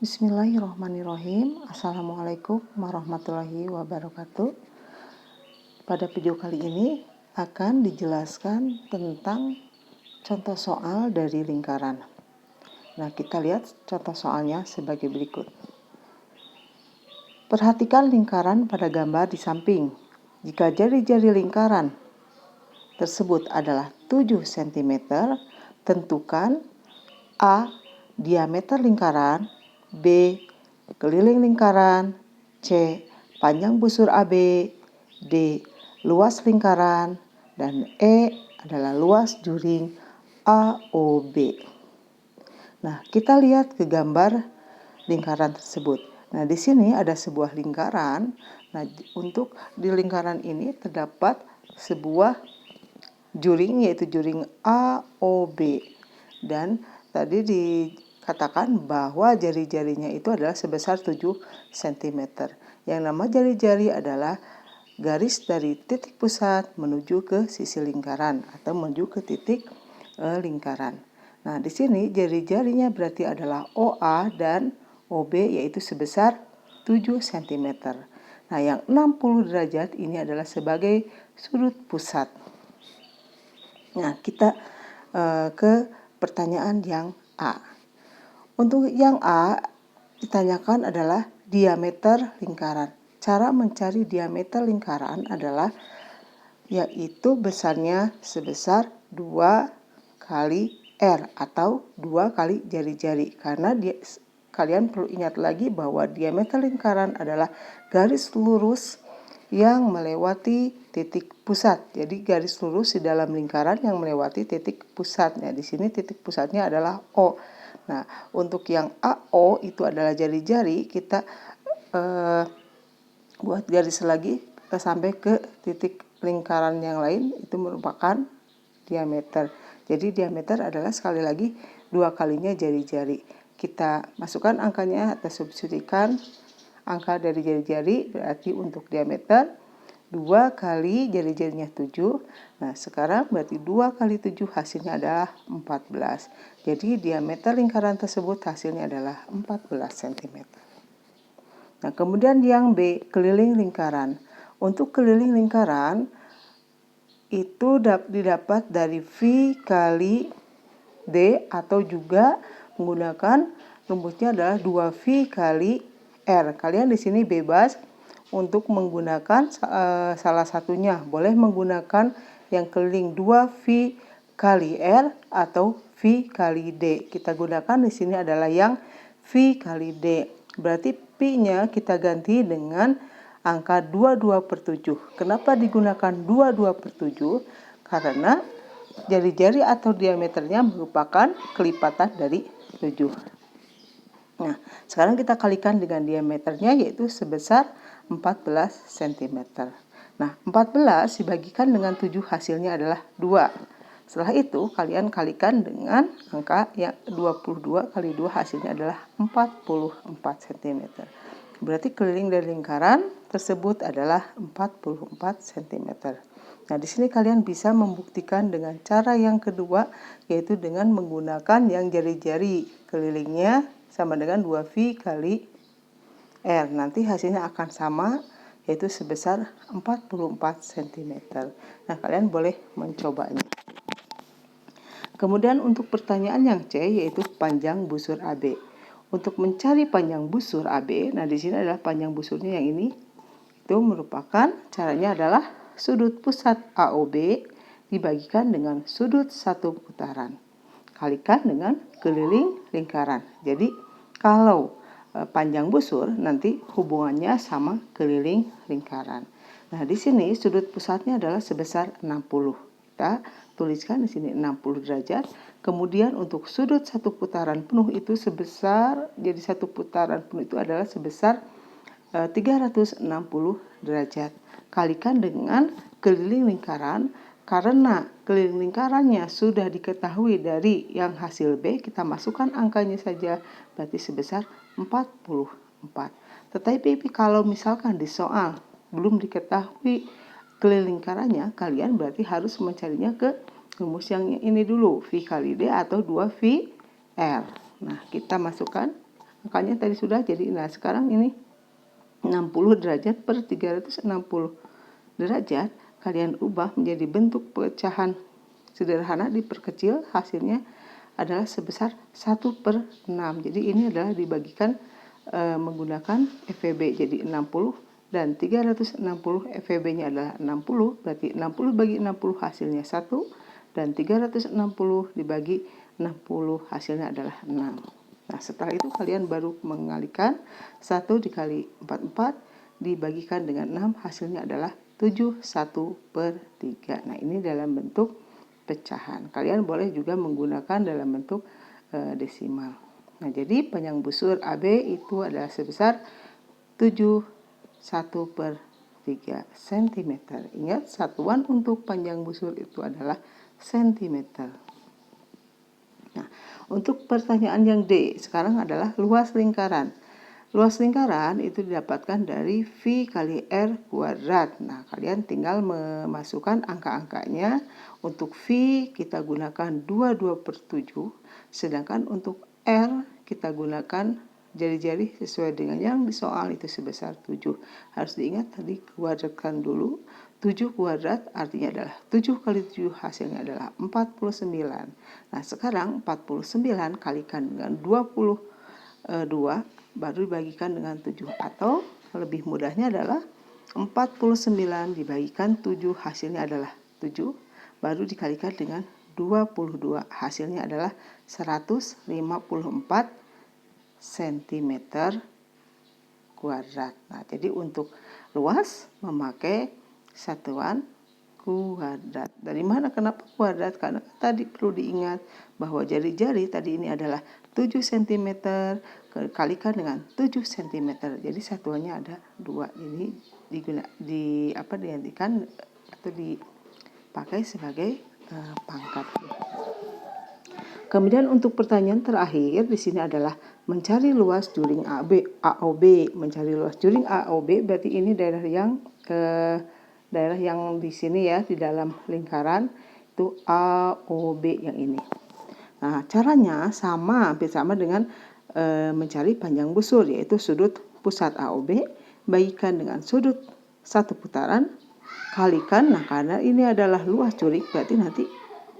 Bismillahirrahmanirrahim. Assalamualaikum warahmatullahi wabarakatuh. Pada video kali ini akan dijelaskan tentang contoh soal dari lingkaran. Nah, kita lihat contoh soalnya sebagai berikut. Perhatikan lingkaran pada gambar di samping. Jika jari-jari lingkaran tersebut adalah 7 cm, tentukan A. Diameter lingkaran, B. Keliling lingkaran, C. Panjang busur AB, D. Luas lingkaran, dan E adalah luas juring AOB. Nah, kita lihat ke gambar lingkaran tersebut. Nah, di sini ada sebuah lingkaran. Nah, untuk di lingkaran ini terdapat sebuah juring, yaitu juring AOB. Dan tadi dikatakan bahwa jari-jarinya itu adalah sebesar 7 cm. Yang nama jari-jari adalah garis dari titik pusat menuju ke sisi lingkaran atau menuju ke titik lingkaran. Nah, di sini jari-jarinya berarti adalah OA dan OB, yaitu sebesar 7 cm. Nah, yang 60 derajat ini adalah sebagai sudut pusat. Nah, kita ke pertanyaan yang A. Untuk yang A ditanyakan adalah diameter lingkaran. Cara mencari diameter lingkaran adalah yaitu besarnya sebesar 2 kali R atau 2 kali jari-jari. Karena kalian perlu ingat lagi bahwa diameter lingkaran adalah garis lurus yang melewati titik pusat. Jadi garis lurus di dalam lingkaran yang melewati titik pusatnya. Di sini titik pusatnya adalah O. Nah, untuk yang AO itu adalah jari-jari, kita buat garis lagi sampai ke titik lingkaran yang lain, itu merupakan diameter. Jadi diameter adalah sekali lagi 2 kalinya jari-jari. Kita masukkan angkanya atau substitusikan angka dari jari-jari, berarti untuk diameter 2 kali jari-jarinya 7. Nah, sekarang berarti 2 kali 7 hasilnya adalah 14. Jadi diameter lingkaran tersebut hasilnya adalah 14 cm. Nah, kemudian yang B, keliling lingkaran. Untuk keliling lingkaran itu didapat dari V kali D atau juga menggunakan rumusnya adalah 2V kali R. Kalian di sini bebas untuk menggunakan salah satunya. Boleh menggunakan yang keliling 2V kali R atau V kali D. Kita gunakan di sini adalah yang V kali D. Berarti P-nya kita ganti dengan angka 22/7. Kenapa digunakan 22/7? Karena jari-jari atau diameternya merupakan kelipatan dari 7. Nah, sekarang kita kalikan dengan diameternya, yaitu sebesar 14 cm. Nah, 14 dibagikan dengan 7 hasilnya adalah 2. Setelah itu kalian kalikan dengan angka yang 22 kali 2 hasilnya adalah 44 cm. Berarti keliling dari lingkaran tersebut adalah 44 cm. Nah, di sini kalian bisa membuktikan dengan cara yang kedua, yaitu dengan menggunakan yang jari-jari kelilingnya sama dengan 2V kali R. Nanti hasilnya akan sama, yaitu sebesar 44 cm. Nah, kalian boleh mencobanya. Kemudian untuk pertanyaan yang C, yaitu panjang busur AB. Untuk mencari panjang busur AB, nah di sini adalah panjang busurnya yang ini. Itu merupakan caranya adalah sudut pusat AOB dibagikan dengan sudut satu putaran. Kalikan dengan keliling lingkaran. Jadi kalau panjang busur nanti hubungannya sama keliling lingkaran. Nah, di sini sudut pusatnya adalah sebesar 60. Kita tuliskan di sini 60 derajat. Kemudian untuk sudut satu putaran penuh itu sebesar, jadi satu putaran penuh itu adalah sebesar 360 derajat. Kalikan dengan keliling lingkaran. Karena keliling lingkarannya sudah diketahui dari yang hasil B, kita masukkan angkanya saja, berarti sebesar 44. Tetapi kalau misalkan di soal belum diketahui keliling lingkarannya, kalian berarti harus mencarinya ke rumus yang ini dulu, V kali D atau 2V R. Nah, kita masukkan Angkanya tadi sudah jadi, nah sekarang ini 60 derajat per 360 derajat, kalian ubah menjadi bentuk pecahan sederhana, diperkecil, hasilnya adalah sebesar 1/6. Jadi ini adalah dibagikan menggunakan FEB, jadi 60 dan 360 FEB-nya adalah 60, berarti 60 bagi 60 hasilnya 1, dan 360 dibagi 60 hasilnya adalah 6. Nah setelah itu kalian baru mengalikan 1 dikali 44 dibagikan dengan 6, hasilnya adalah 71/3. Nah ini dalam bentuk pecahan. Kalian boleh juga menggunakan dalam bentuk desimal. Nah jadi panjang busur AB itu adalah sebesar 71/3 cm. Ingat, satuan untuk panjang busur itu adalah cm. Nah, untuk pertanyaan yang D sekarang adalah luas lingkaran. Luas lingkaran itu didapatkan dari V kali R kuadrat. Nah, kalian tinggal memasukkan angka-angkanya. Untuk V kita gunakan 22/7, sedangkan untuk R kita gunakan jari-jari sesuai dengan yang di soal itu sebesar 7. Harus diingat tadi kuadratkan dulu. 7 kuadrat artinya adalah 7 kali 7 hasilnya adalah 49. Nah sekarang 49 kalikan dengan 22 baru dibagikan dengan 7. Atau lebih mudahnya adalah 49 dibagikan 7 hasilnya adalah 7. Baru dikalikan dengan 22 hasilnya adalah 154 cm kuadrat. Nah jadi untuk luas memakai satuan kuadrat. Dari mana kenapa kuadrat? Karena tadi perlu diingat bahwa jari-jari tadi ini adalah 7 cm kalikan dengan 7 cm. Jadi satuannya ada 2. Jadi digantikan atau dipakai sebagai pangkat. Kemudian untuk pertanyaan terakhir di sini adalah mencari luas juring AOB. Mencari luas juring AOB berarti ini daerah yang di sini ya, di dalam lingkaran itu AOB yang ini. Nah, caranya hampir sama dengan mencari panjang busur, yaitu sudut pusat AOB bagikan dengan sudut satu putaran kalikan. Nah, karena ini adalah luas juring berarti nanti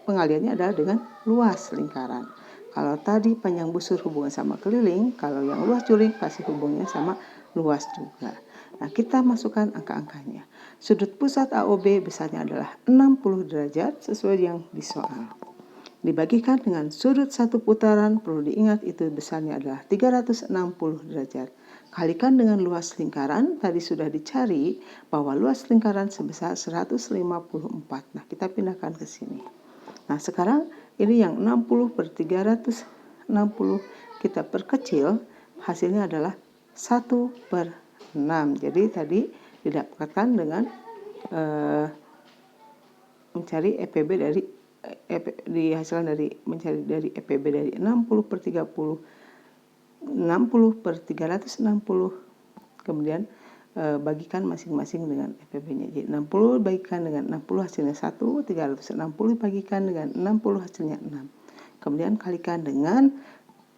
pengaliannya adalah dengan luas lingkaran. Kalau tadi panjang busur hubungan sama keliling, kalau yang luas juring pasti hubungannya sama luas juga. Nah, kita masukkan angka-angkanya. Sudut pusat AOB besarnya adalah 60 derajat sesuai yang di soal. Dibagikan dengan sudut satu putaran, perlu diingat itu besarnya adalah 360 derajat. Kalikan dengan luas lingkaran, tadi sudah dicari bahwa luas lingkaran sebesar 154. Nah, kita pindahkan ke sini. Nah, sekarang ini yang 60/360 kita perkecil, hasilnya adalah 1/6. Jadi tadi didapatkan dengan mencari EPB dihasilkan dari mencari dari EPB dari 60/360, kemudian bagikan masing-masing dengan EPB-nya. Jadi 60 bagikan dengan 60 hasilnya 1, 360 bagikan dengan 60 hasilnya 6. Kemudian kalikan dengan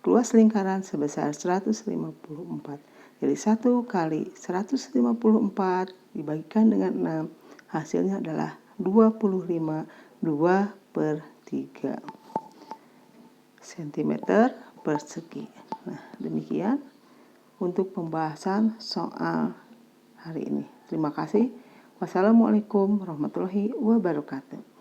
luas lingkaran sebesar 154. Jadi 1 kali 154 dibagikan dengan 6, hasilnya adalah 25, 2/3 cm persegi. Nah, demikian untuk pembahasan soal hari ini. Terima kasih. Wassalamualaikum warahmatullahi wabarakatuh.